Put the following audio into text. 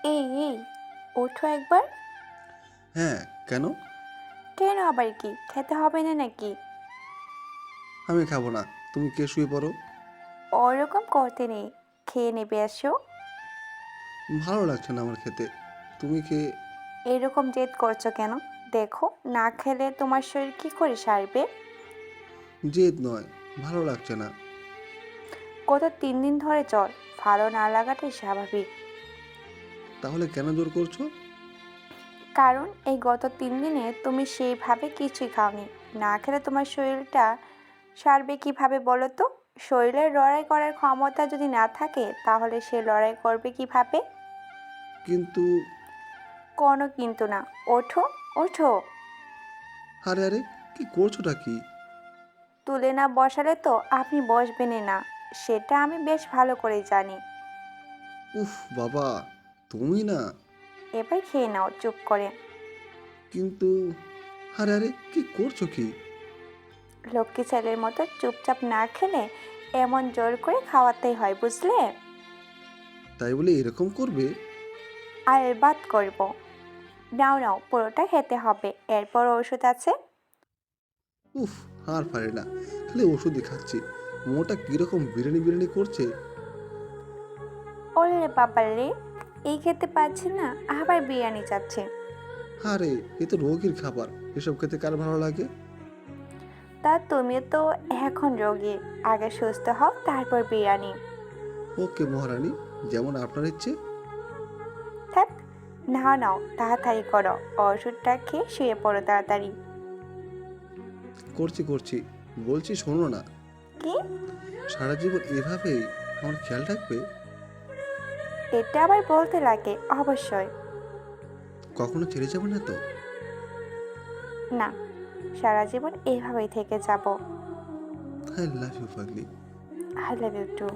এই ওঠো একবার। হ্যাঁ, কেন? কেন আবার কি খেতে হবে না নাকি? আমি খাবো না। তুমি কে শুয়ে পড়ো। ওরকম করতে নেই, খেয়ে নেবে এসো। ভালো লাগছে না আমার খেতে। তুমি খেয়ে। এরকম জেদ করছো কেন? দেখো, না খেলে তোমার শরীর কি করে সারবে? জেদ নয়, ভালো লাগছে না। গত 3 দিন ধরে জ্বর, ভালো না লাগাটাই স্বাভাবিক। তাহলে কেন জোর করছো? কারণ এই গত 3 দিনে তুমি সেইভাবে কিছুই খাওনি। না খেলে তোমার শরীরটা সারবে কিভাবে বলো তো? শরীরের লড়াই করার ক্ষমতা যদি না থাকে তাহলে সে লড়াই করবে কিভাবে? কিন্তু। কোনো কিন্তু না। ওঠো, ওঠো। আরে আরে, কি করছোটা কি? তুলে না বসালে তো আপনি বসবেনই না, সেটা আমি বেশ ভালো করেই জানি। উফ বাবা, তুমি না। এবার খেয়ে নাও চুপ করে। কিন্তু। আরে আরে, কি করছো কি? লক্ষ্মী ছেলের মতো চুপচাপ না খেলে এমন জোর করে খাওয়াতেই হয়, বুঝলে? তাই বলে এরকম করবে? আর বাদ করব। নাও নাও, পুরোটা খেতে হবে, এরপর ওষুধ আছে। উফ, আর পারি না। খালি ওষুধই খাচ্ছি। মোটা কিরকম বিরিয়ানি বিরিয়ানি করছে। ওরে বাবা রে, এই খেতে পারছে না, আবার বিরিয়ানি চাচ্ছে। আরে, এ তো রোগীর খাবার। এসব খেতে কার ভালো লাগে? তা তুমি তো এখন রোগী, আগে সুস্থ হও তারপর বিরিয়ানি। ওকে মহারানী, যেমন আপনার ইচ্ছে। থাক, নাও নাও তাড়াতাড়ি করো, ওষুধটা খেয়ে শুয়ে পড়ো তাড়াতাড়ি। করছি করছি। বলছি শোনো না। কি? সারা জীবন এভাবেই আমার খেয়াল রাখবে? এটা আবার বলতে লাগে? অবশ্যই। কখনো ছেড়ে যাবে না তো? না, সারা জীবন এইভাবেই থেকে যাব। আই লাভ ইউ পাগলি। I love you two.